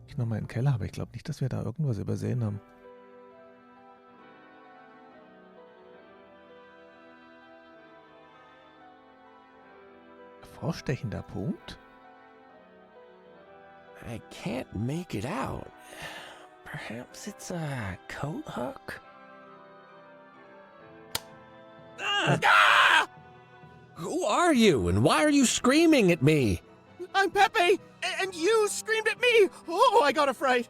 Ich nochmal in den Keller, aber ich glaube nicht, dass wir da irgendwas übersehen haben. Hervorstechender Punkt? I can't make it out. Perhaps it's a coat hook? Ah! Who are you, and why are you screaming at me? I'm Pepe, and you screamed at me! Oh, I got a fright!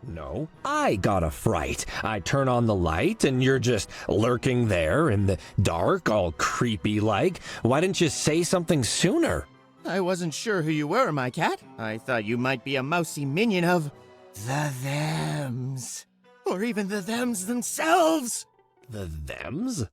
No, I got a fright. I turn on the light, and you're just lurking there in the dark, all creepy-like. Why didn't you say something sooner? I wasn't sure who you were, my cat. I thought you might be a mousy minion of the Thems. Or even the Thems themselves. The Thems?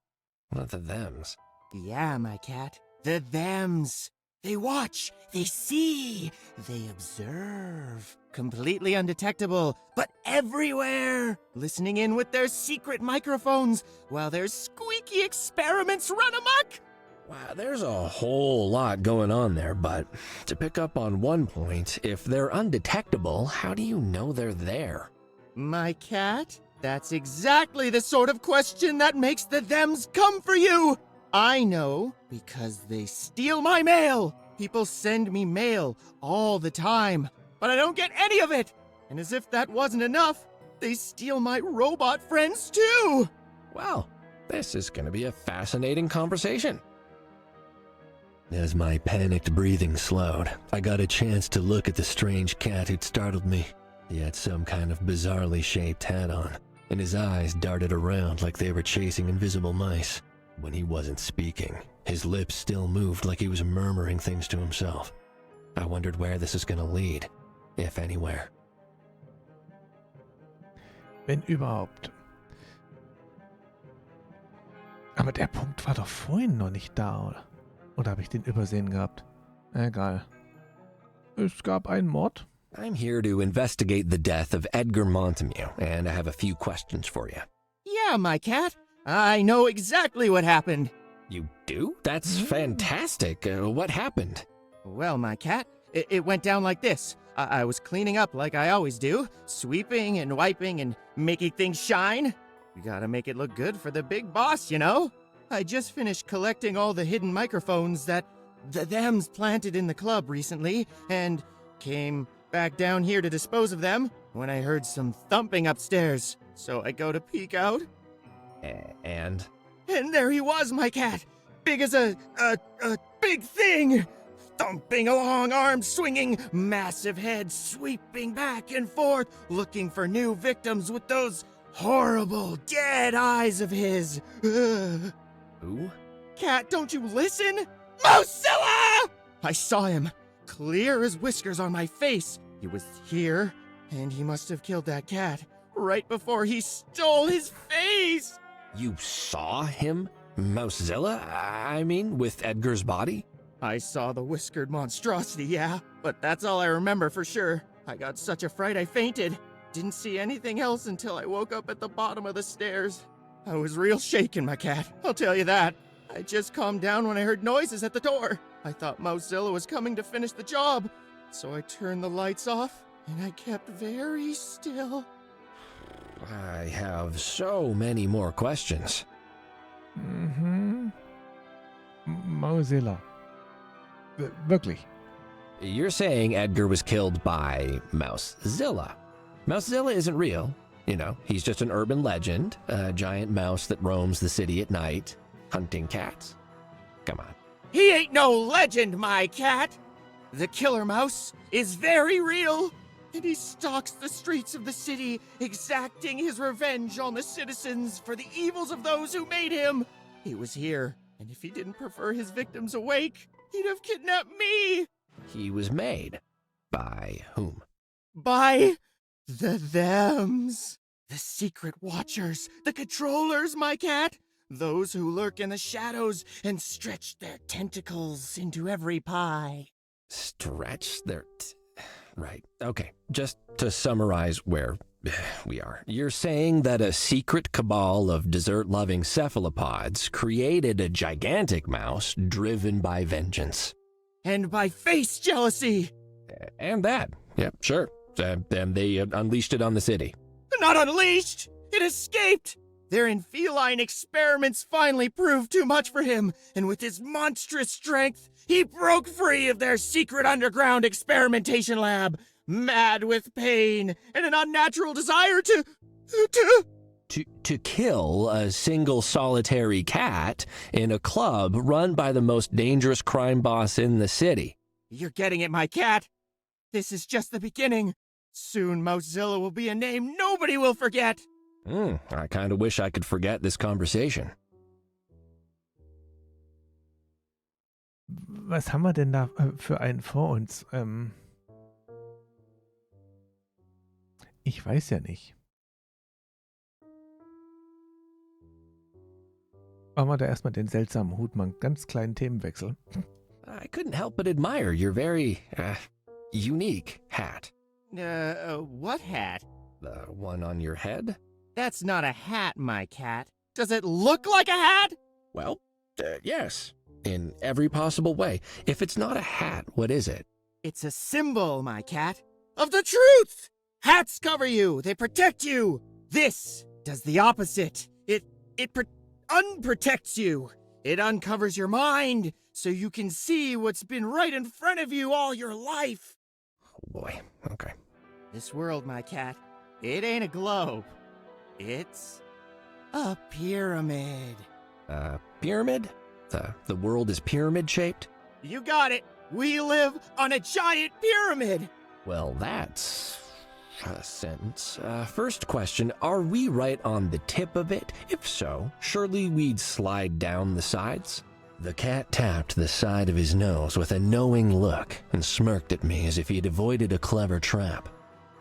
What the Thems? Yeah, my cat. The Thems. They watch, they see, they observe. Completely undetectable, but everywhere. Listening in with their secret microphones while their squeaky experiments run amok. Wow, there's a whole lot going on there, but to pick up on one point, if they're undetectable, how do you know they're there? My cat, that's exactly the sort of question that makes the Thems come for you. I know because they steal my mail. People send me mail all the time, but I don't get any of it. And as if that wasn't enough, they steal my robot friends too. Well, this is going to be a fascinating conversation. As my panicked breathing slowed, I got a chance to look at the strange cat who'd startled me. He had some kind of bizarrely shaped hat on, and his eyes darted around like they were chasing invisible mice. When he wasn't speaking, his lips still moved like he was murmuring things to himself. I wondered where this is going to lead, if anywhere. Wenn überhaupt. Aber der Punkt war doch vorhin noch nicht da, oder? Oder habe ich den übersehen gehabt? Egal. Es gab einen Mord. I'm here to investigate the death of Edgar Montemute, and I have a few questions for you. Yeah, my cat. I know exactly what happened. You do? That's fantastic. What happened? Well, my cat, it went down like this. I was cleaning up like I always do, sweeping and wiping and making things shine. You gotta make it look good for the big boss, you know? I just finished collecting all the hidden microphones that the Thems planted in the club recently, and came back down here to dispose of them when I heard some thumping upstairs. So I go to peek out. And And there he was, my cat! Big as a big thing! Thumping along, arms swinging, massive head sweeping back and forth, looking for new victims with those horrible, dead eyes of his. who? Cat, don't you listen? Mozilla! I saw him, clear as whiskers on my face. He was here, and he must have killed that cat right before he stole his face! You saw him? Mousezilla? I mean, with Edgar's body? I saw the whiskered monstrosity, yeah, but that's all I remember for sure. I got such a fright I fainted. Didn't see anything else until I woke up at the bottom of the stairs. I was real shaken, my cat, I'll tell you that. I just calmed down when I heard noises at the door. I thought Mousezilla was coming to finish the job, so I turned the lights off, and I kept very still. I have so many more questions. Mozilla. Wirklich. You're saying Edgar was killed by Mousezilla. Mousezilla isn't real. You know, he's just an urban legend, a giant mouse that roams the city at night, hunting cats. Come on. He ain't no legend, my cat! The killer mouse is very real, and he stalks the streets of the city, exacting his revenge on the citizens for the evils of those who made him. He was here, and if he didn't prefer his victims awake, he'd have kidnapped me! He was made. By whom? By the Thems. The secret watchers, the controllers, my cat. Those who lurk in the shadows and stretch their tentacles into every pie. Stretch their... Right, okay. Just to summarize where we are. You're saying that a secret cabal of dessert-loving cephalopods created a gigantic mouse driven by vengeance. And by face jealousy. And that. Yep, sure. And they unleashed it on the city. Not unleashed! It escaped! Their feline experiments finally proved too much for him, and with his monstrous strength, he broke free of their secret underground experimentation lab, mad with pain and an unnatural desire To kill a single solitary cat in a club run by the most dangerous crime boss in the city. You're getting it, my cat. This is just the beginning. Soon Mozilla will be a name nobody will forget. I kind of wish I could forget this conversation. Was haben wir denn da für einen vor uns? Ich weiß ja nicht. Machen wir da erstmal den seltsamen Hut, mal einen ganz kleinen Themenwechsel. I couldn't help but admire your very, unique hat. What hat? The one on your head? That's not a hat, my cat. Does it look like a hat? Well, yes. In every possible way. If it's not a hat, what is it? It's a symbol, my cat, of the truth! Hats cover you, they protect you! This does the opposite. It unprotects you. It uncovers your mind, so you can see what's been right in front of you all your life. Oh boy, okay. This world, my cat, it ain't a globe. It's a pyramid. Pyramid? The world is pyramid-shaped? You got it. We live on a giant pyramid. Well, that's a sentence. First question, are we right on the tip of it? If so, surely we'd slide down the sides? The cat tapped the side of his nose with a knowing look and smirked at me as if he'd avoided a clever trap.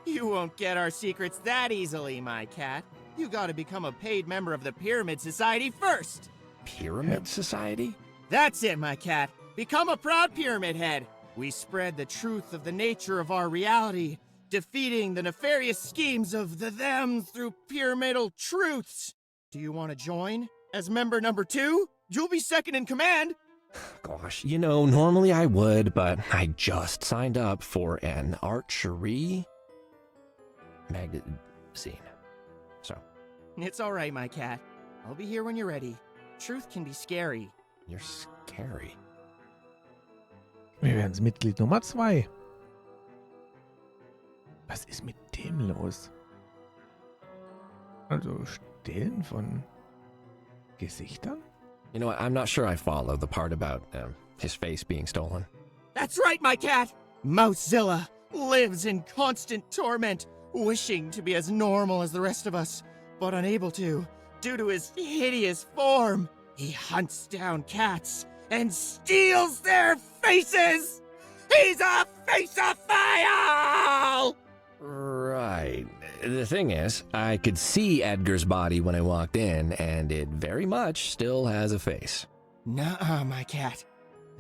You won't get our secrets that easily, my cat. You gotta become a paid member of the Pyramid Society first. Pyramid Society? That's it, my cat. Become a proud Pyramid Head. We spread the truth of the nature of our reality, defeating the nefarious schemes of the them through pyramidal truths. Do you want to join? As member number 2? You'll be second in command. Gosh, you know, normally I would, but I just signed up for an archery magazine. So. It's all right, my cat. I'll be here when you're ready. Truth can be scary. You're scary. Wir werden Mitglied Nummer 2. Was ist mit dem los? Also Stehlen von Gesichtern? You know what, I'm not sure I follow the part about his face being stolen. That's right, my cat! Mozilla lives in constant torment, wishing to be as normal as the rest of us, but unable to, due to his hideous form. He hunts down cats and steals their faces! He's a faceophile! Right. The thing is, I could see Edgar's body when I walked in, and it very much still has a face. Nuh-uh, my cat.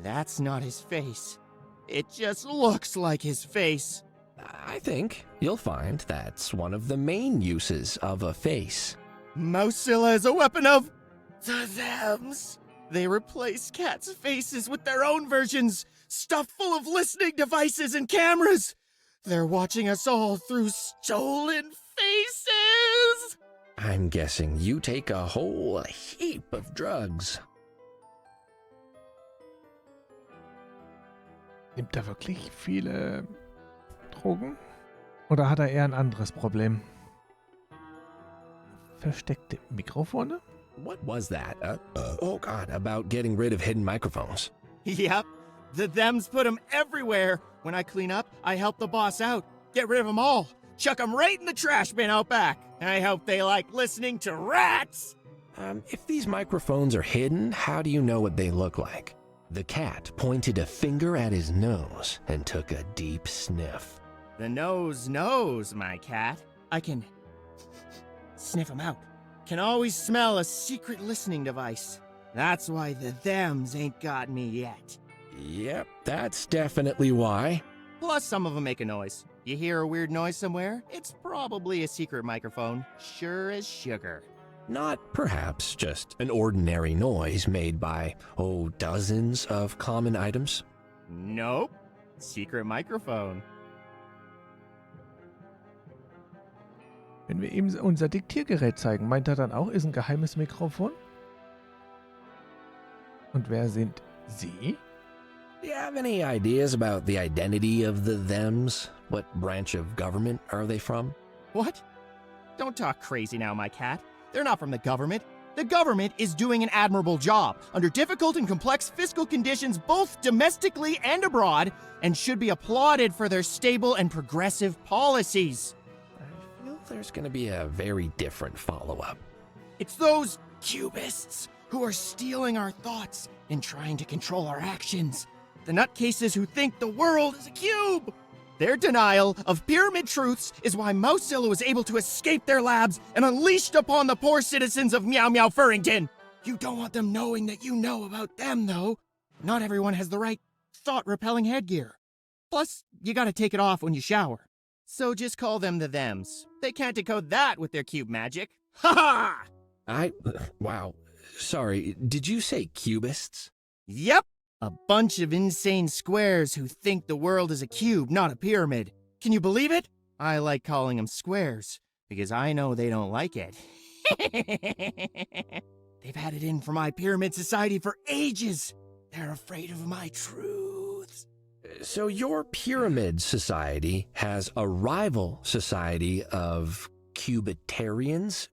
That's not his face. It just looks like his face. I think you'll find that's one of the main uses of a face. Mozilla is a weapon of the thems. They replace cats' faces with their own versions, stuffed full of listening devices and cameras. They're watching us all through stolen faces. I'm guessing you take a whole heap of drugs. Nimmt er wirklich viele Drogen? Oder hat er eher ein anderes Problem? Versteckte Mikrofone? What was that? Oh God, about getting rid of hidden microphones. Yep, the thems put them everywhere. When I clean up, I help the boss out. Get rid of them all. Chuck them right in the trash bin out back. I hope they like listening to rats. If these microphones are hidden, how do you know what they look like? The cat pointed a finger at his nose and took a deep sniff. The nose knows, my cat. I can sniff them out. Can always smell a secret listening device. That's why the thems ain't got me yet. Yep, that's definitely why. Plus, some of them make a noise. You hear a weird noise somewhere? It's probably a secret microphone. Sure as sugar. Not perhaps just an ordinary noise made by, dozens of common items? Nope. Secret microphone. Wenn wir ihm unser Diktiergerät zeigen, meint er dann auch, ist ein geheimes Mikrofon? Und wer sind Sie? Do you have any ideas about the identity of the thems? What branch of government are they from? What? Don't talk crazy now, my cat. They're not from the government. The government is doing an admirable job under difficult and complex fiscal conditions both domestically and abroad, and should be applauded for their stable and progressive policies. I feel there's going to be a very different follow-up. It's those cubists who are stealing our thoughts and trying to control our actions. The nutcases who think the world is a cube. Their denial of pyramid truths is why Mousilla was able to escape their labs and unleashed upon the poor citizens of Meow Meow Furrington. You don't want them knowing that you know about them, though. Not everyone has the right thought-repelling headgear. Plus, you gotta take it off when you shower. So just call them the thems. They can't decode that with their cube magic. Ha ha! Wow. Sorry, did you say cubists? Yep. A bunch of insane squares who think the world is a cube, not a pyramid. Can you believe it? I like calling them squares, because I know they don't like it. They've had it in for my pyramid society for ages. They're afraid of my truths. So your pyramid society has a rival society of cubitarians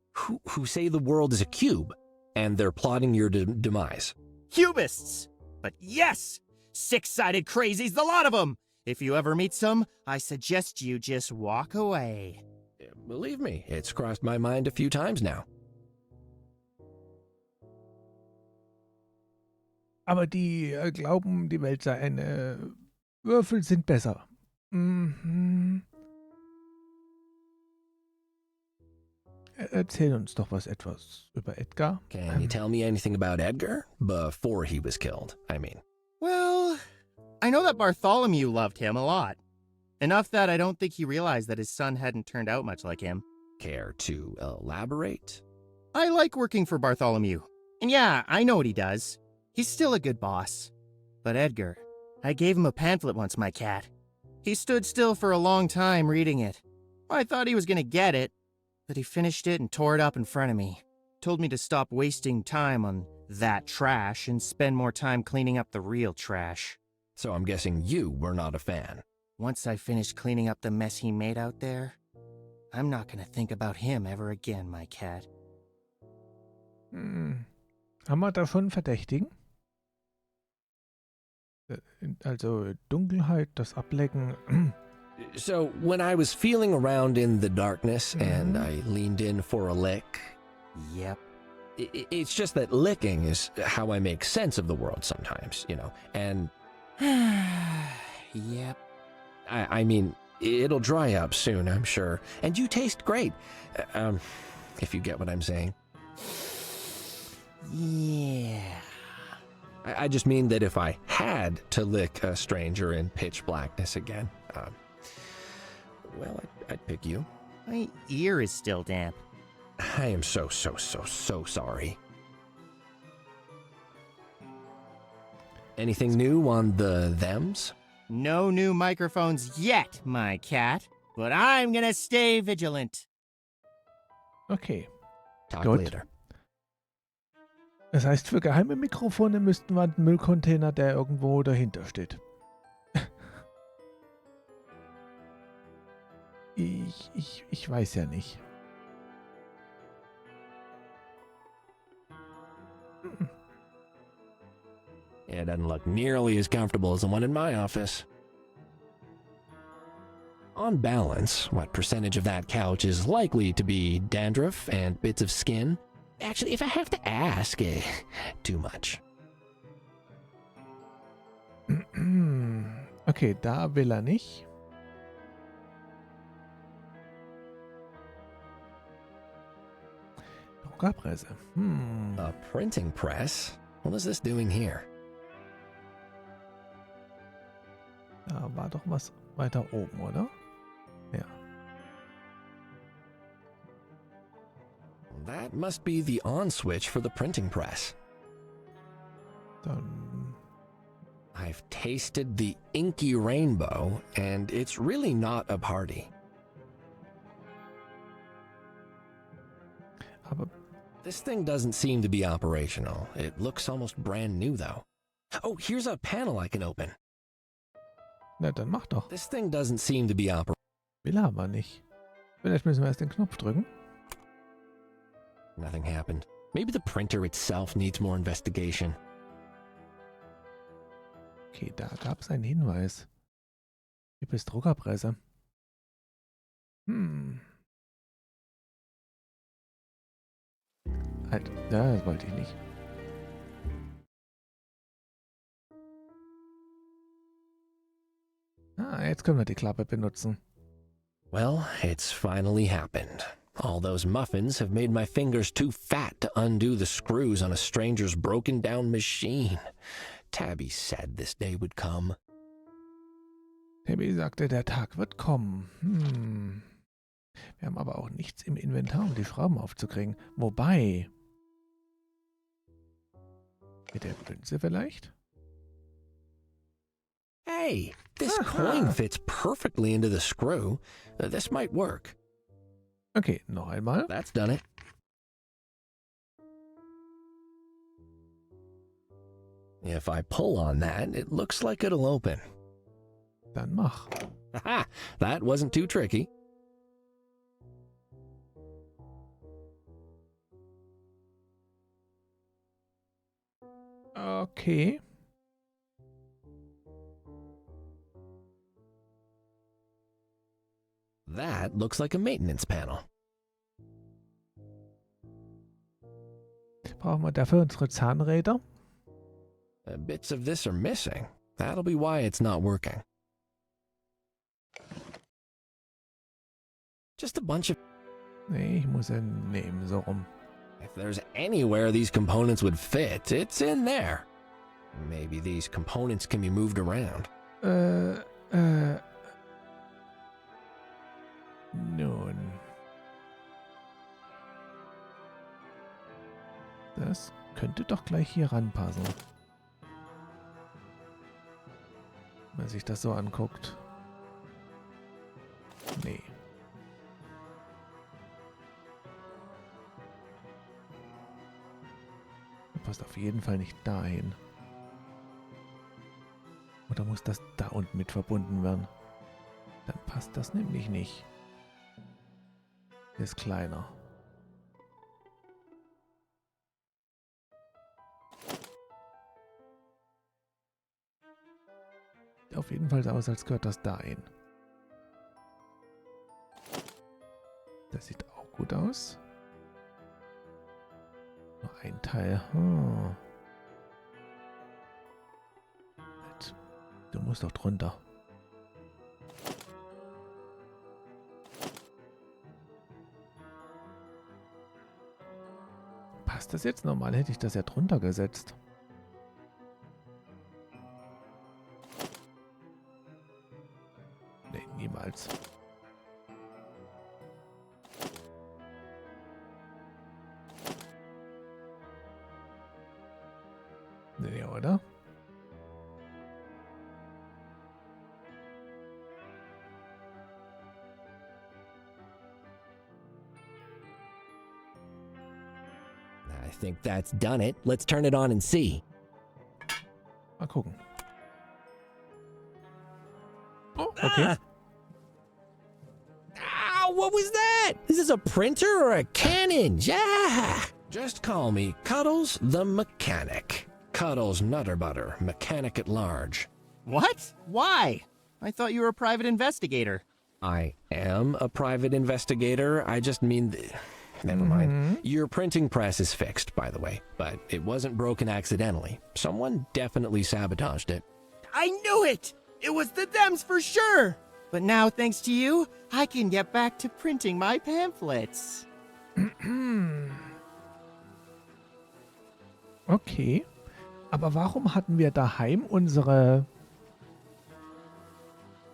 who say the world is a cube, and they're plotting your demise. Cubists! But yes! Six-sided crazies, the lot of them! If you ever meet some, I suggest you just walk away. Believe me, it's crossed my mind a few times now. Aber die glauben, die Welt sei eine... Würfel sind besser. Mhm. Erzähl uns doch etwas über Edgar. Can you tell me anything about Edgar? Before he was killed, I mean. Well, I know that Bartholomew loved him a lot. Enough that I don't think he realized that his son hadn't turned out much like him. Care to elaborate? I like working for Bartholomew. And yeah, I know what he does. He's still a good boss. But Edgar, I gave him a pamphlet once, my cat. He stood still for a long time reading it. I thought he was gonna get it, but he finished it and tore it up in front of me. Told me to stop wasting time on that trash and spend more time cleaning up the real trash. So I'm guessing you were not a fan. Once I finished cleaning up the mess he made out there, I'm not gonna think about him ever again, my cat. Haben wir da schon einen Verdächtigen? Also Dunkelheit, das Ablecken. So when I was feeling around in the darkness and I leaned in for a lick... Yep. It's just that licking is how I make sense of the world sometimes, you know, and... Yep. I mean, it'll dry up soon, I'm sure. And you taste great, if you get what I'm saying. Yeah. I just mean that if I had to lick a stranger in pitch blackness again, well, I'd pick you. My ear is still damp. I am so sorry. Anything new on the thems? No new microphones yet, my cat. But I'm gonna stay vigilant. Okay. Talk Gut. later. Das heißt, für geheime Mikrofone müssten wir einen Müllcontainer, der irgendwo dahinter steht. Ich weiß ja nicht. It doesn't look nearly as comfortable as the one in my office. On balance, what percentage of that couch is likely to be dandruff and bits of skin? Actually, if I have to ask, too much. Okay, da will er nicht. Druckerpresse. A printing press? What is this doing here? Da war doch was weiter oben, oder? Ja. That must be the on switch for the printing press. Dann... I've tasted the inky rainbow, and it's really not a party. Aber This thing doesn't seem to be operational. It looks almost brand new, though. Oh, here's a panel I can open. na, dann mach doch. This thing doesn't seem to be operational. Will aber nicht. Vielleicht müssen wir erst den Knopf drücken. Nothing happened. Maybe the printer itself needs more investigation. Okay, da gab es einen Hinweis. Gibt es Druckerpresse? Halt, ja, das wollte ich nicht. Ah, jetzt können wir die Klappe benutzen. Well, it's finally happened. All those muffins have made my fingers too fat to undo the screws on a stranger's broken down machine. Tabby said this day would come. Tabby sagte, der Tag wird kommen. Wir haben aber auch nichts im Inventar, um die Schrauben aufzukriegen. Wobei... Mit der Münze vielleicht? Hey, this Aha. coin fits perfectly into the screw. This might work. Okay, noch einmal. That's done it. If I pull on that, it looks like it'll open. Dann mach. Aha! That wasn't too tricky. Okay. That looks like a maintenance panel. Brauchen wir dafür unsere Zahnräder? Bits of this are missing. That'll be why it's not working. Just a bunch of... Nee, ich muss ihn nehmen, so rum. If there's anywhere these components would fit, it's in there. Maybe these components can be moved around. Nun. Das könnte doch gleich hier ranpassen. Wenn man sich das so anguckt. Nee. Passt auf jeden Fall nicht dahin. Oder muss das da unten mit verbunden werden? Dann passt das nämlich nicht. Ist kleiner. Sieht auf jeden Fall so aus, als gehört das dahin. Das sieht auch gut aus. Nur ein Teil. Halt. Du musst doch drunter. Passt das jetzt? Normal hätte ich das ja drunter gesetzt. Nee, niemals. Nee, oder? I think that's done it. Let's turn it on and see. Mal gucken. Oh, okay. Ow, what was that? Is this a printer or a cannon? Yeah! Just call me Cuddles the Mechanic. Cuddles Nutter Butter, mechanic at large. What? Why? I thought you were a private investigator. I am a private investigator. I just mean... Never mind. Your printing press is fixed, by the way, but it wasn't broken accidentally. Someone definitely sabotaged it. I knew it! It was the Thems for sure! But now, thanks to you, I can get back to printing my pamphlets. Okay. Aber warum hatten wir daheim unsere...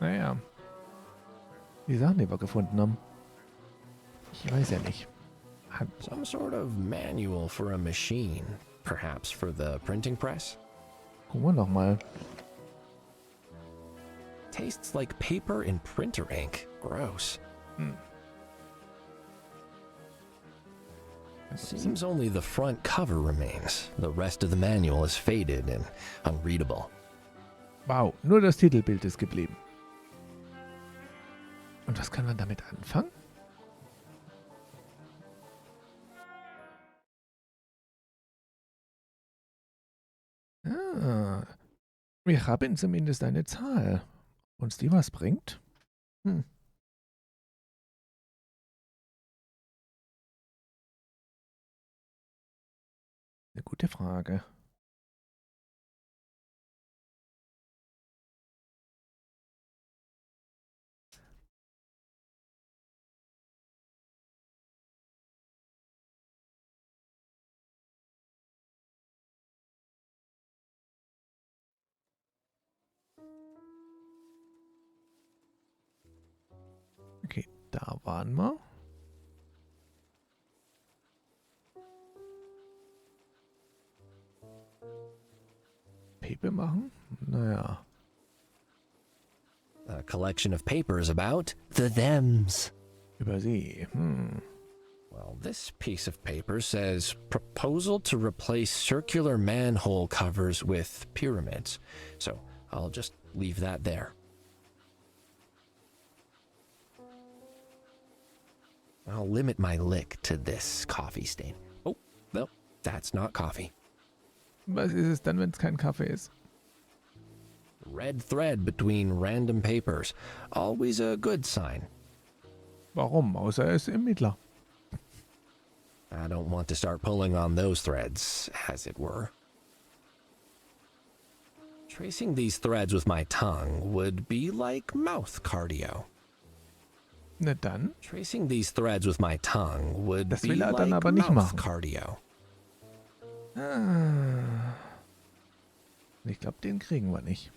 Naja. Die Sachen, die wir gefunden haben. Ich weiß ja nicht. Some sort of manual for a machine. Perhaps for the printing press? Gucken wir nochmal. Tastes like paper and printer ink. Gross. Seems only the front cover remains. The rest of the manual is faded and unreadable. Wow, nur das Titelbild ist geblieben. Und was kann man damit anfangen? Ah, wir haben zumindest eine Zahl. Uns die was bringt? Hm. Eine gute Frage. Okay, da waren wir. Paper machen? Naja. A collection of papers about the thems. Über See. Well, this piece of paper says proposal to replace circular manhole covers with pyramids. So I'll just leave that there. I'll limit my lick to this coffee stain. Oh, no, that's not coffee. Was ist es dann, wenn es kein Kaffee ist? Red thread between random papers. Always a good sign. Warum? Außer er ist Ermittler. I don't want to start pulling on those threads, as it were. Tracing these threads with my tongue would be like mouth cardio. Na dann. Tracing these threads with my tongue would Das be will er dann like aber nicht mouth machen. cardio. Ich glaube, den kriegen wir nicht.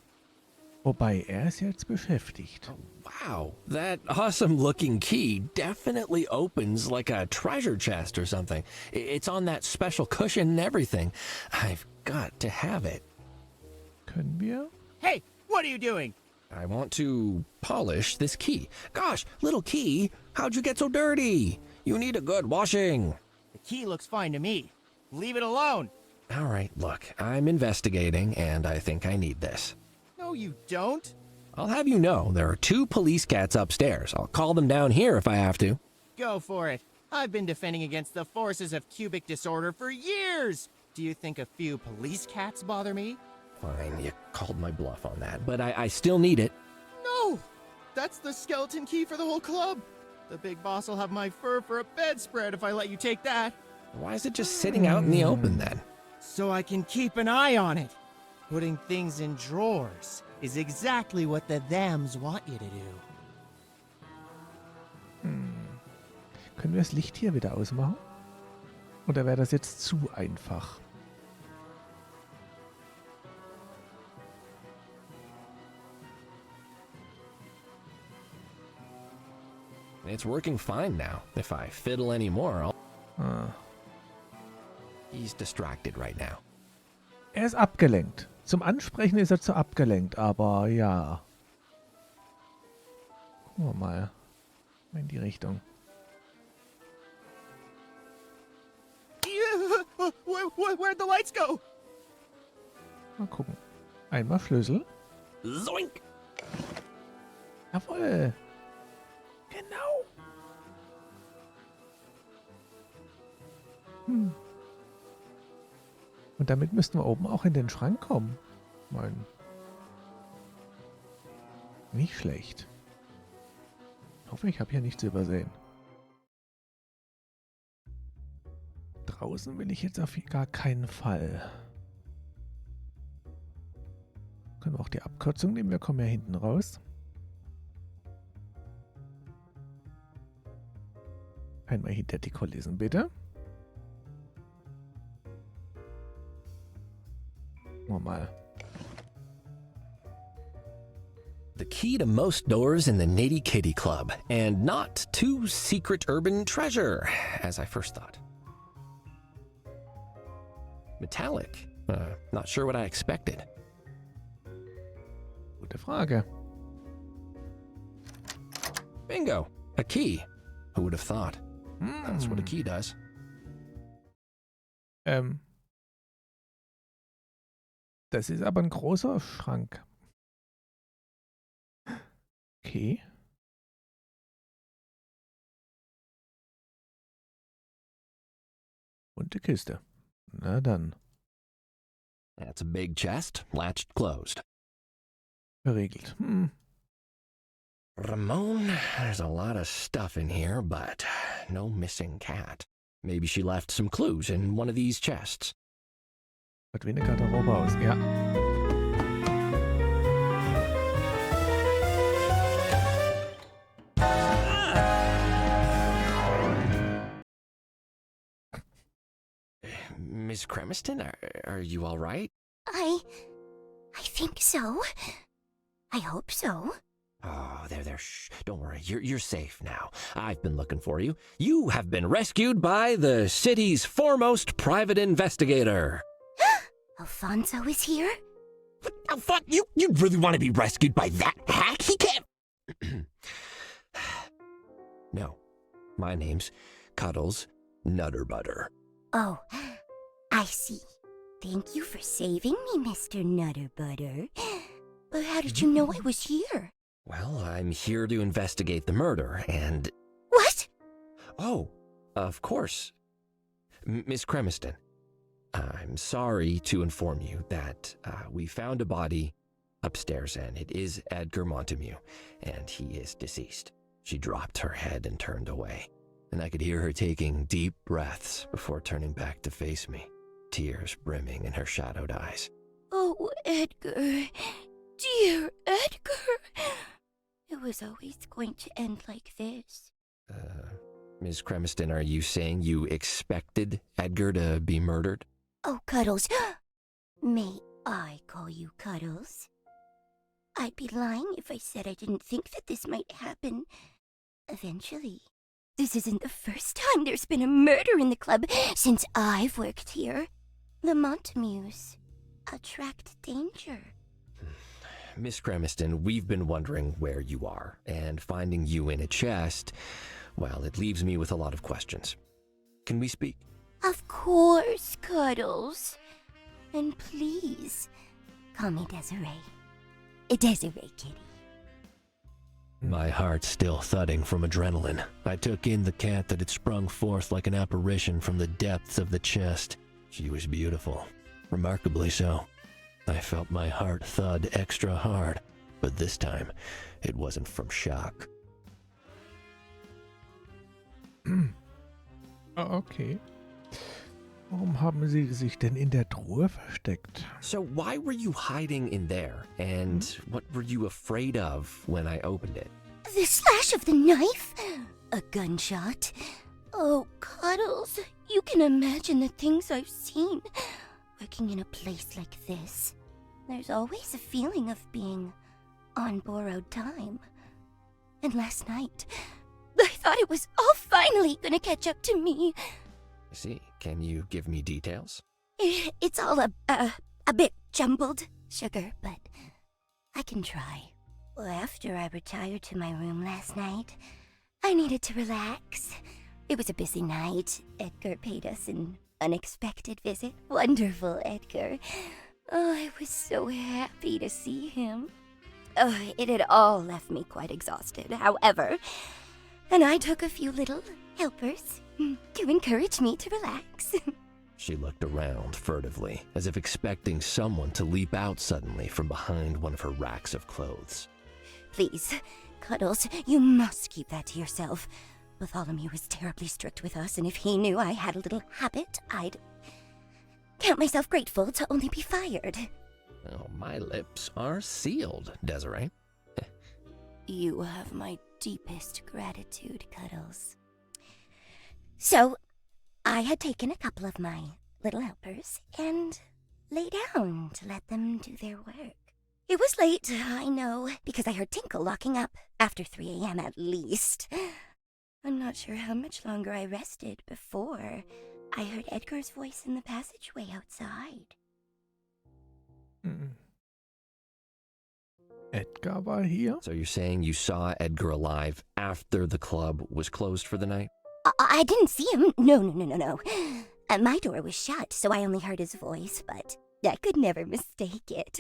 Wobei, er ist jetzt beschäftigt. Wow, that awesome-looking key definitely opens like a treasure chest or something. It's on that special cushion and everything. I've got to have it. Können wir? Hey, what are you doing? I want to polish this key. Gosh, little key, how'd you get so dirty? You need a good washing. The key looks fine to me. Leave it alone. All right, look, I'm investigating, and I think I need this. No, you don't. I'll have you know, there are 2 police cats upstairs. I'll call them down here if I have to. Go for it. I've been defending against the forces of cubic disorder for years. Do you think a few police cats bother me? Fine, you called my bluff on that, but I still need it. No! That's the skeleton key for the whole club. The big boss will have my fur for a bedspread if I let you take that. Why is it just sitting out in the open then? So I can keep an eye on it. Putting things in drawers is exactly what the thems want you to do. Können wir das Licht hier wieder ausmachen? Oder wäre das jetzt zu einfach? It's working fine now. If I fiddle anymore, I'll... Ah. He's distracted right now. Er ist abgelenkt. Zum Ansprechen ist er zu abgelenkt, aber ja. Gucken wir mal. In die Richtung. Where'd the lights go? Mal gucken. Einmal Schlüssel. Zoink! Jawohl. Genau. Und damit müssten wir oben auch in den Schrank kommen. Mein. Nicht schlecht. Ich hoffe, ich habe hier nichts übersehen. Draußen will ich jetzt auf gar keinen Fall. Können wir auch die Abkürzung nehmen. Wir kommen ja hinten raus. Einmal hinter die Kulissen, bitte. Mal. The key to most doors in the Nitty Kitty Club, and not to secret urban treasure, as I first thought. Metallic. Not sure what I expected. Gute Frage. Bingo! A key. Who would have thought? That's what a key does. Das ist aber ein großer Schrank. Okay. Bunte Kiste. Na dann. That's a big chest, latched closed. Verriegelt. Ramon, there's a lot of stuff in here, but no missing cat. Maybe she left some clues in one of these chests. Sieht wie eine Garderobe aus. Ja. Miss Kremiston, are you all right? I think so. I hope so. Oh, there. Shh. Don't worry. You're safe now. I've been looking for you. You have been rescued by the city's foremost private investigator. Alfonso is here? What, Alphonse, you really want to be rescued by that hack? He can't... No. My name's Cuddles Nutterbutter. Oh, I see. Thank you for saving me, Mr. Nutterbutter. But how did you know I was here? Well, I'm here to investigate the murder, and... What? Oh, of course. Miss Kremiston, I'm sorry to inform you that we found a body upstairs, and it is Edgar Montemue, and he is deceased. She dropped her head and turned away, and I could hear her taking deep breaths before turning back to face me, tears brimming in her shadowed eyes. Oh, Edgar. Dear Edgar. It was always going to end like this. Miss Kremiston, are you saying you expected Edgar to be murdered? Oh, Cuddles. May I call you Cuddles? I'd be lying if I said I didn't think that this might happen eventually. This isn't the first time there's been a murder in the club since I've worked here. The Montemues attract danger. Miss Kremiston, we've been wondering where you are, and finding you in a chest, well, it leaves me with a lot of questions. Can we speak? Of course, Cuddles. And please, call me Desiree. Desiree, kitty. My heart still thudding from adrenaline. I took in the cat that had sprung forth like an apparition from the depths of the chest. She was beautiful, remarkably so. I felt my heart thud extra hard, but this time, it wasn't from shock. Okay. Warum haben Sie sich denn in der Truhe versteckt? So why were you hiding in there, and what were you afraid of when I opened it? The slash of the knife? A gunshot? Oh, Cuddles, you can imagine the things I've seen working in a place like this. There's always a feeling of being on borrowed time. And last night, I thought it was all finally gonna catch up to me. I see. Can you give me details? It's all a bit jumbled, sugar, but I can try. After I retired to my room last night, I needed to relax. It was a busy night. Edgar paid us an unexpected visit. Wonderful, Edgar. Oh, I was so happy to see him. Oh, it had all left me quite exhausted, however, and I took a few little helpers to encourage me to relax. She looked around furtively, as if expecting someone to leap out suddenly from behind one of her racks of clothes. Please, Cuddles, you must keep that to yourself. Bartholomew was terribly strict with us, and if he knew I had a little habit, I'd count myself grateful to only be fired. Oh, my lips are sealed, Desiree. You have my deepest gratitude, Cuddles. So, I had taken a couple of my little helpers and lay down to let them do their work. It was late, I know, because I heard Tinkle locking up after 3 a.m. at least. I'm not sure how much longer I rested before I heard Edgar's voice in the passageway outside. Edgar war hier? So you're saying you saw Edgar alive after the club was closed for the night? I didn't see him. No. My door was shut, so I only heard his voice, but I could never mistake it.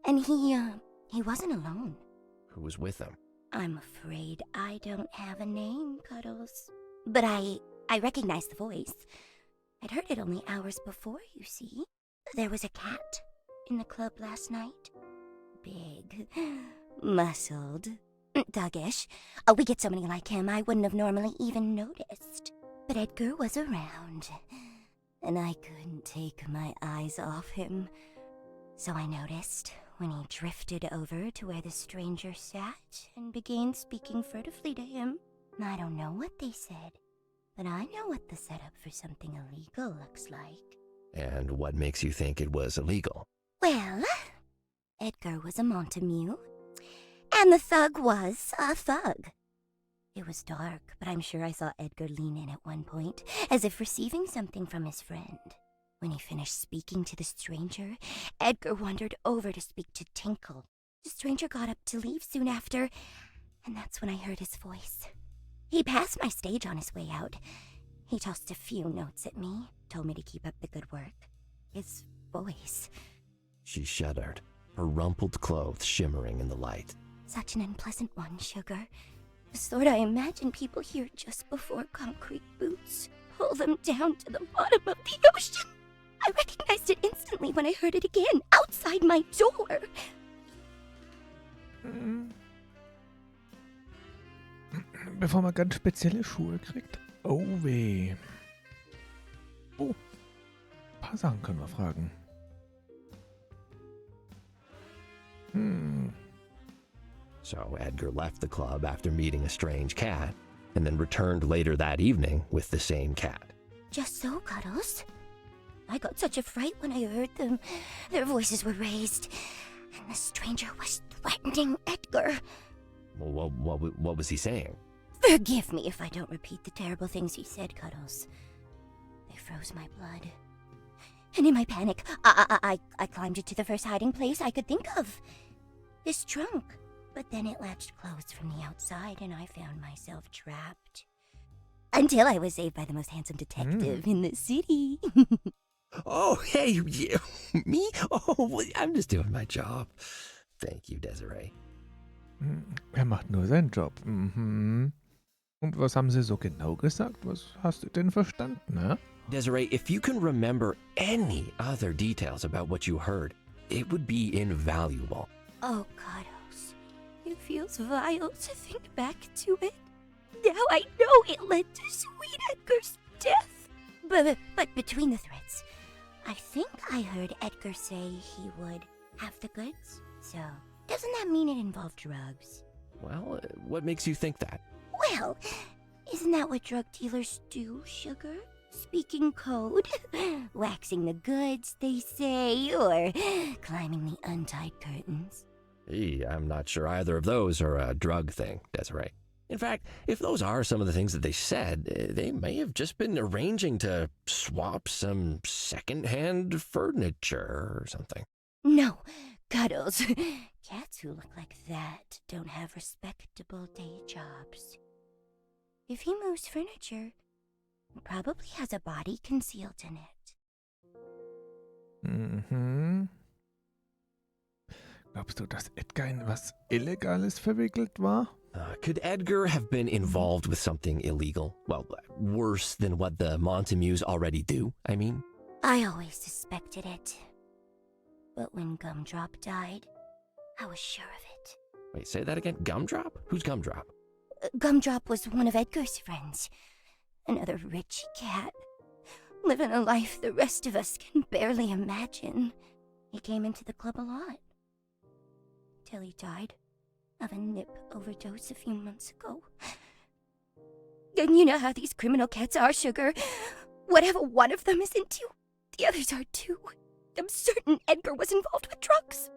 And he wasn't alone. Who was with him? I'm afraid I don't have a name, Cuddles. But I recognized the voice. I'd heard it only hours before, you see. There was a cat in the club last night. Big, muscled, thuggish. We get so many like him, I wouldn't have normally even noticed. But Edgar was around, and I couldn't take my eyes off him. So I noticed when he drifted over to where the stranger sat and began speaking furtively to him. I don't know what they said, but I know what the setup for something illegal looks like. And what makes you think it was illegal? Well, Edgar was a Montague, and the thug was a thug. It was dark, but I'm sure I saw Edgar lean in at one point, as if receiving something from his friend. When he finished speaking to the stranger, Edgar wandered over to speak to Tinkle. The stranger got up to leave soon after, and that's when I heard his voice. He passed my stage on his way out. He tossed a few notes at me, told me to keep up the good work. His voice. She shuddered, her rumpled clothes shimmering in the light. Such an unpleasant one, Sugar. The sort I imagine people hear just before concrete boots pull them down to the bottom of the ocean. I recognized it instantly when I heard it again, outside my door. Bevor man ganz spezielle Schuhe kriegt. Oh weh. Oh, ein paar Sachen können wir fragen. So Edgar left the club after meeting a strange cat, and then returned later that evening with the same cat. Just so, Cuddles. I got such a fright when I heard them. Their voices were raised, and the stranger was threatening Edgar. Well, what was he saying? Forgive me if I don't repeat the terrible things he said, Cuddles. They froze my blood. And in my panic, I climbed into the first hiding place I could think of. His trunk. But then it latched closed from the outside, and I found myself trapped. Until I was saved by the most handsome detective in the city. Oh, hey, you, me? Oh, I'm just doing my job. Thank you, Desiree. Macht nur seinen Job. Mhm. Und was haben sie so genau gesagt? Was hast du denn verstanden, ne? Desiree, if you can remember any other details about what you heard, it would be invaluable. Oh, Cuddles. It feels vile to think back to it. Now I know it led to sweet Edgar's death. But between the threads, I think I heard Edgar say he would have the goods. So, doesn't that mean it involved drugs? Well, what makes you think that? Well, isn't that what drug dealers do, Sugar? Speaking code? Waxing the goods, they say, or climbing the untied curtains. Hey, I'm not sure either of those are a drug thing, Desiree. In fact, if those are some of the things that they said, they may have just been arranging to swap some second-hand furniture or something. No, Cuddles. Cats who look like that don't have respectable day jobs. If he moves furniture, he probably has a body concealed in it. Mhm. Glaubst du, dass Edgar in was Illegales verwickelt war? Could Edgar have been involved with something illegal? Well, worse than what the Montamues already do, I mean? I always suspected it. But when Gumdrop died, I was sure of it. Wait, say that again? Gumdrop? Who's Gumdrop? Gumdrop was one of Edgar's friends. Another rich cat. Living a life the rest of us can barely imagine. He came into the club a lot. Till he died of a nip overdose a few months ago. And you know how these criminal cats are, Sugar. Whatever one of them is into, the others are too. I'm certain Edgar was involved with drugs.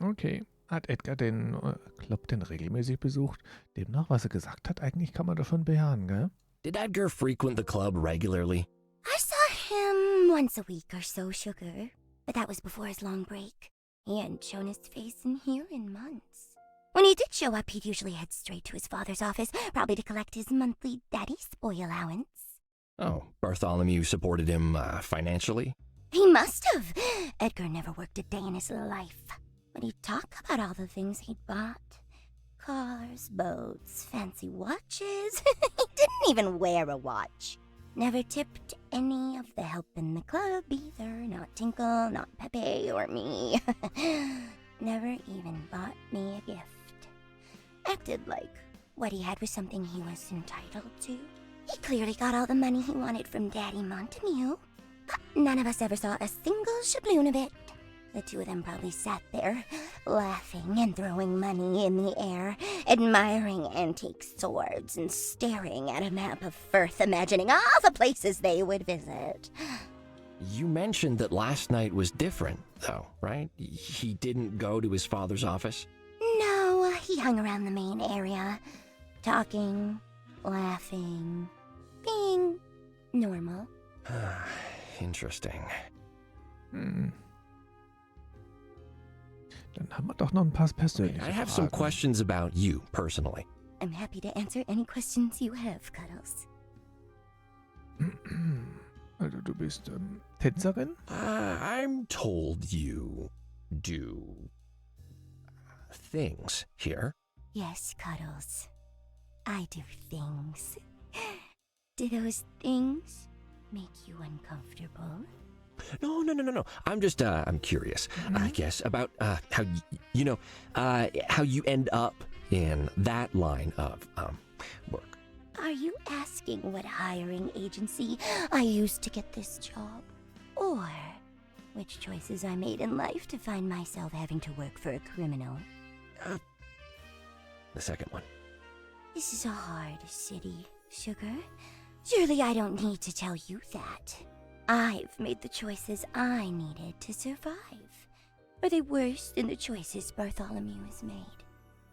Okay. Hat Edgar den Club denn regelmäßig besucht? Demnach, was er gesagt hat, eigentlich kann man davon bejahen, gell? Did Edgar frequent the club regularly? I saw him once a week or so, Sugar. But that was before his long break. He hadn't shown his face in here in months. When he did show up, he'd usually head straight to his father's office, probably to collect his monthly daddy's boy allowance. Oh, Bartholomew supported him financially? He must have. Edgar never worked a day in his life. But he'd talk about all the things he'd bought. Cars, boats, fancy watches. He didn't even wear a watch. Never tipped any of the help in the club either. Not Tinkle, not Pepe, or me. Never even bought me a gift. Acted like what he had was something he was entitled to. He clearly got all the money he wanted from Daddy Montague. But none of us ever saw a single shabloon of it. The two of them probably sat there, laughing and throwing money in the air, admiring antique swords and staring at a map of Firth, imagining all the places they would visit. You mentioned that last night was different, though, right? He didn't go to his father's office? No, he hung around the main area, talking, laughing, being normal. Interesting. Dann haben wir doch noch ein paar persönliche I have some Fragen. questions about you, personally. I'm happy to answer any questions you have, Cuddles. Also du bist Tänzerin? I'm told you do things here. Yes, Cuddles. I do things. Do those things make you uncomfortable? No. I'm just, I'm curious, I guess, about how, how you end up in that line of work. Are you asking what hiring agency I used to get this job? Or which choices I made in life to find myself having to work for a criminal? The second one. This is a hard city, Sugar. Surely I don't need to tell you that. I've made the choices I needed to survive. Are they worse than the choices Bartholomew has made?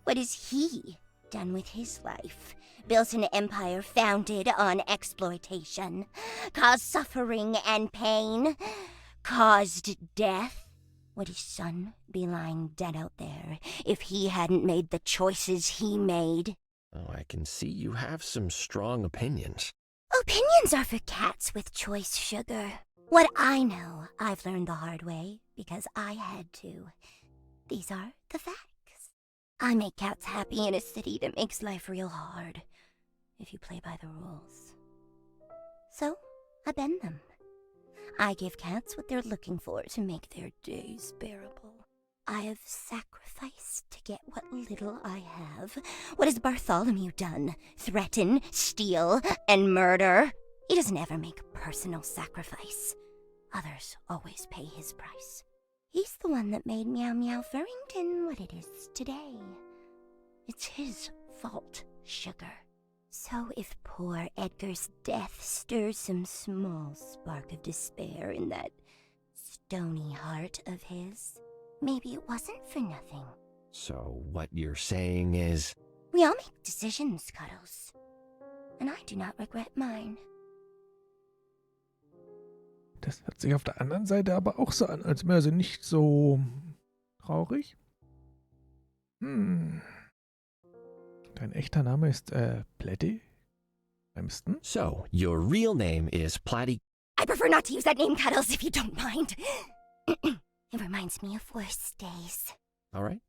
What has he done with his life? Built an empire founded on exploitation, caused suffering and pain, caused death. Would his son be lying dead out there if he hadn't made the choices he made? Oh, I can see you have some strong opinions. Opinions are for cats with choice, Sugar. What I know, I've learned the hard way because I had to. These are the facts. I make cats happy in a city that makes life real hard if you play by the rules. So, I bend them. I give cats what they're looking for to make their days bearable. I have sacrificed to get what little I have. What has Bartholomew done? Threaten, steal, and murder? He doesn't ever make a personal sacrifice. Others always pay his price. He's the one that made Meow Meow Furrington what it is today. It's his fault, Sugar. So if poor Edgar's death stirs some small spark of despair in that stony heart of his, maybe it wasn't for nothing. So what you're saying is... We all make decisions, Cuddles. And I do not regret mine. Das hört sich auf der anderen Seite aber auch so an, als wäre sie nicht so traurig. Dein echter Name ist Plätti? Kremiston? So, your real name is Platty... I prefer not to use that name, Cuddles, if you don't mind. It reminds me of worse days. All right.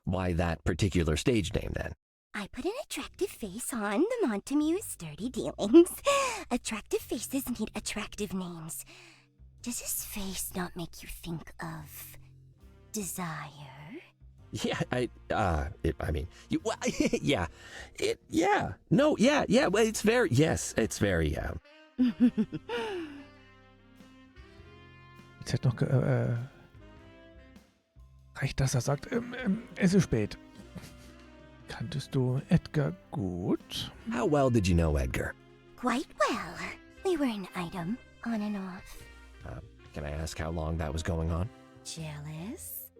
Why that particular stage name, then? I put an attractive face on the Montamu's dirty dealings. Attractive faces need attractive names. Does his face not make you think of desire? Yeah, well, it's very, Jetzt hätte noch reicht, dass er sagt, es ist spät. Kanntest du Edgar gut? How well did you know Edgar? Quite well. We were an item, on and off. Can I ask how long that was going on? Jealous?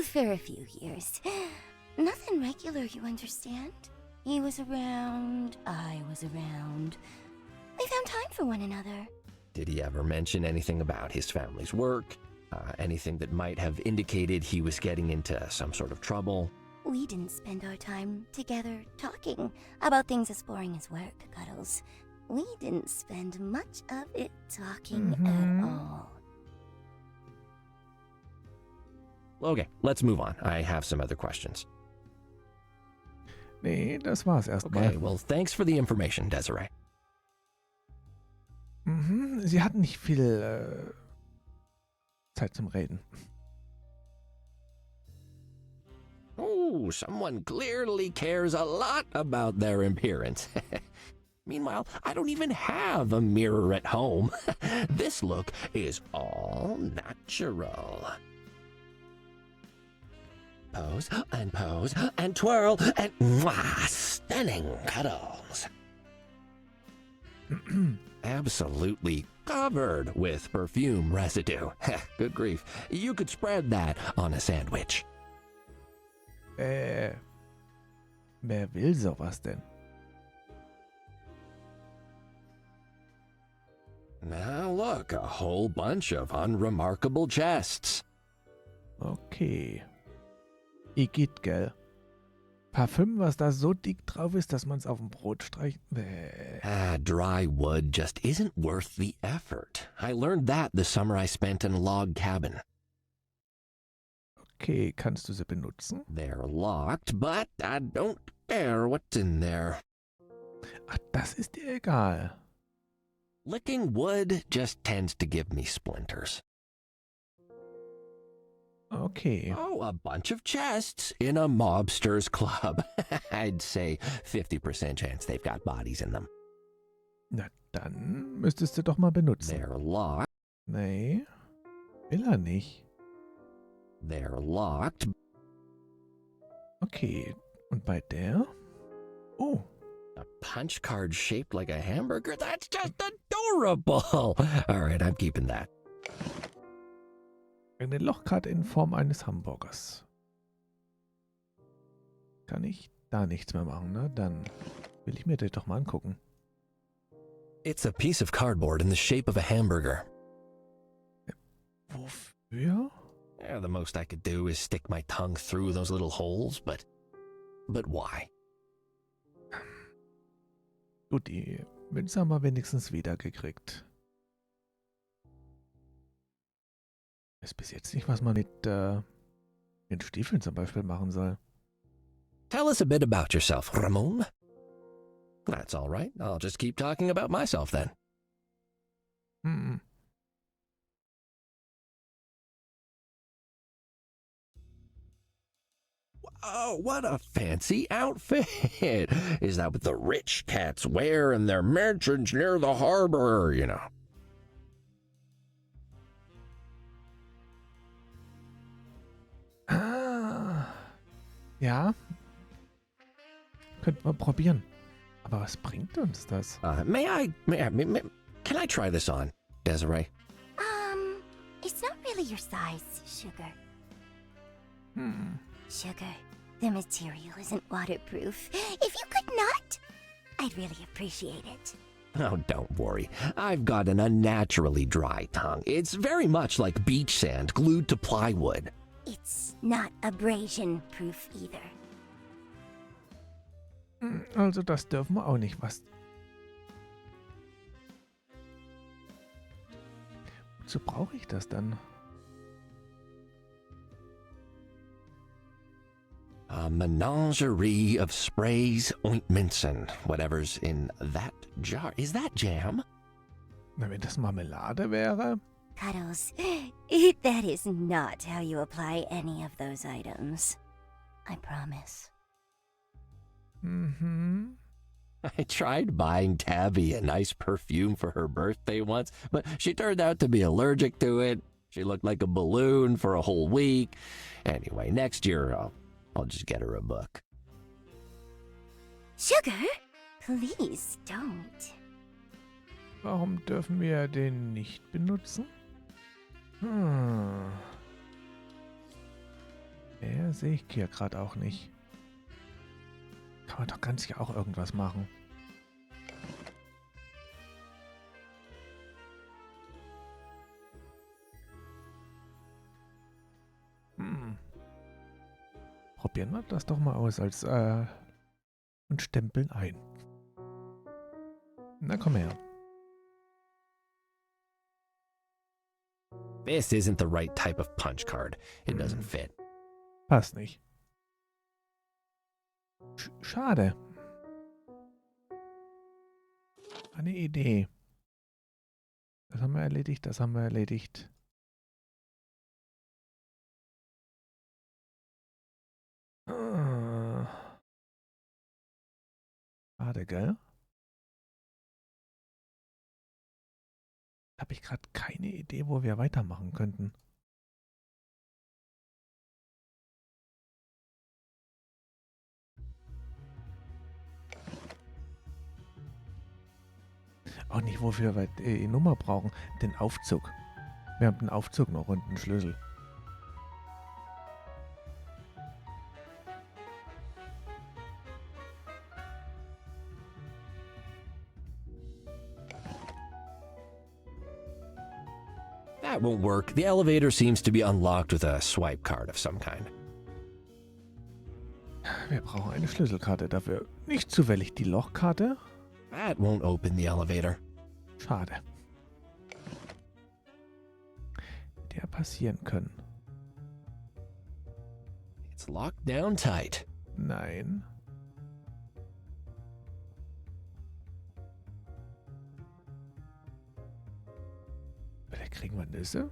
For a few years. Nothing regular, you understand? He was around, I was around. We found time for one another. Did he ever mention anything about his family's work? Anything that might have indicated he was getting into some sort of trouble? We didn't spend our time together talking about things as boring as work, Cuddles. We didn't spend much of it talking at all. Okay, let's move on. I have some other questions. Nee, das war's erstmal. Okay, well, thanks for the information, Desiree. Sie hatten nicht viel Zeit zum Reden. Oh, someone clearly cares a lot about their appearance. Meanwhile, I don't even have a mirror at home. This look is all natural. Pose and twirl and mwah, stunning cuddles. Absolutely covered with perfume residue. Good grief. You could spread that on a sandwich. Wer will sowas denn? Now look, a whole bunch of unremarkable chests. Okay. Igitt, gell? Parfüm, was da so dick drauf ist, dass man es auf dem Brot streicht. Dry wood just isn't worth the effort. I learned that the summer I spent in a log cabin. Okay, kannst du sie benutzen? They're locked, but I don't care what's in there. Ach, das ist dir egal. Licking wood just tends to give me splinters. Okay. Oh, a bunch of chests in a mobster's club. I'd say 50% chance they've got bodies in them. Na dann müsstest du doch mal benutzen. They're locked. Nee, will er nicht. They're locked. Okay, und bei der? Oh, A punch card shaped like a hamburger? That's just adorable. All right, I'm keeping that. eine Lochkarte in Form eines Hamburgers. Kann ich da nichts mehr machen, ne? Dann will ich mir das doch mal angucken. It's a piece of cardboard in the shape of a hamburger. Wofür? Yeah, the most I could do is stick my tongue through those little holes, but why? Gut, die Münze haben wir wenigstens wiedergekriegt. Ich weiß bis jetzt nicht, was man mit den Stiefeln zum Beispiel machen soll. Tell us a bit about yourself, Ramon. That's all right. I'll just keep talking about myself then. Hm. Oh, what a fancy outfit. Is that what the rich cats wear in their mansions near the harbor, you know? Ah. Ja. Könnten wir probieren. Aber was bringt uns das? Can I try this on, Desiree? It's not really your size, Sugar. Hm. Sugar, the material isn't waterproof. If you could not, I'd really appreciate it. Oh, don't worry. I've got an unnaturally dry tongue. It's very much like beach sand glued to plywood. It's not abrasion-proof either. Also das dürfen wir auch nicht. Was? Wozu brauche ich das dann? A menagerie of sprays, ointments, and whatever's in that jar. Is that jam? Na, wenn das Marmelade wäre? Cuddles, that is not how you apply any of those items. I promise. Mhm. I tried buying Tabby a nice perfume for her birthday once, but she turned out to be allergic to it. She looked like a balloon for a whole week. Anyway, next year I'll just get her a book. Sugar, please don't. Warum dürfen wir den nicht benutzen? Ja, sehe ich hier gerade auch nicht. Kann man doch ganz sicher auch irgendwas machen. probieren wir das doch mal aus als und stempeln ein. Na komm her. This isn't the right type of punch card. It doesn't fit. Passt nicht. Schade. Eine Idee. Das haben wir erledigt, das haben wir erledigt. Schade, gell? Habe ich gerade keine Idee, wo wir weitermachen könnten. Auch nicht, wofür wir die Nummer brauchen. Den Aufzug. Wir haben den Aufzug noch und einen Schlüssel. That won't work. The elevator seems to be unlocked with a swipe card of some kind. Wir brauchen eine Schlüsselkarte dafür. Nicht zufällig die Lochkarte? That won't open the elevator. Schade. Hätte ja passieren können. It's locked down tight. Nein. Vielleicht kriegen wir Nüsse?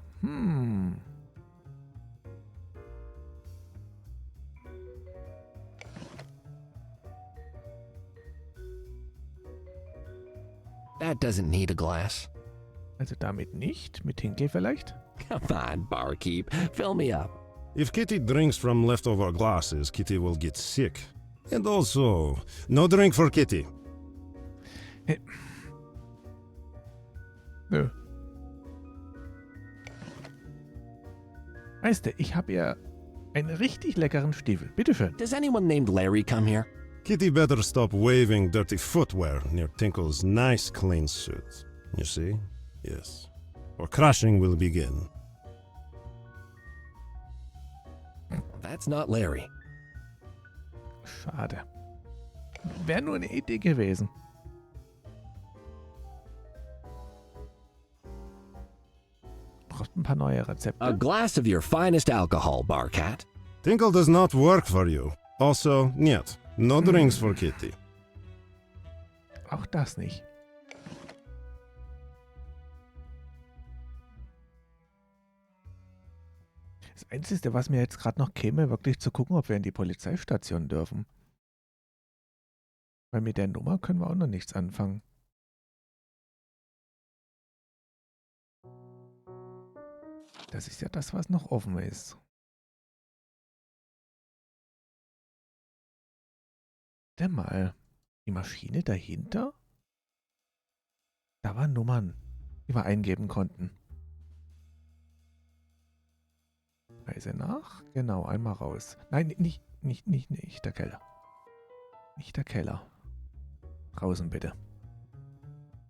That doesn't need a glass. Also damit nicht. Mit Hinkel vielleicht? Come on, barkeep. Fill me up. If Kitty drinks from leftover glasses, Kitty will get sick. And also, no drink for Kitty. Nö. Weißt du, ich habe ja einen richtig leckeren Stiefel. Bitteschön. Does anyone named Larry come here? Kitty better stop waving dirty footwear near Tinkle's nice clean suit. You see? Yes. Or crushing will begin. That's not Larry. Schade. Wäre nur eine Idee gewesen. Braucht ein paar neue Rezepte. A glass of your finest alcohol, Barcat. Tinkle does not work for you. Also, niet. No drinks for Kitty. Auch das nicht. Das Einzige, was mir jetzt gerade noch käme, wirklich zu gucken, ob wir in die Polizeistation dürfen. Weil mit der Nummer können wir auch noch nichts anfangen. Das ist ja das, was noch offen ist. Warte mal. Die Maschine dahinter? Da waren Nummern, die wir eingeben konnten. Reise nach. Genau, einmal raus. Nein, nicht der Keller. Nicht der Keller. Draußen bitte.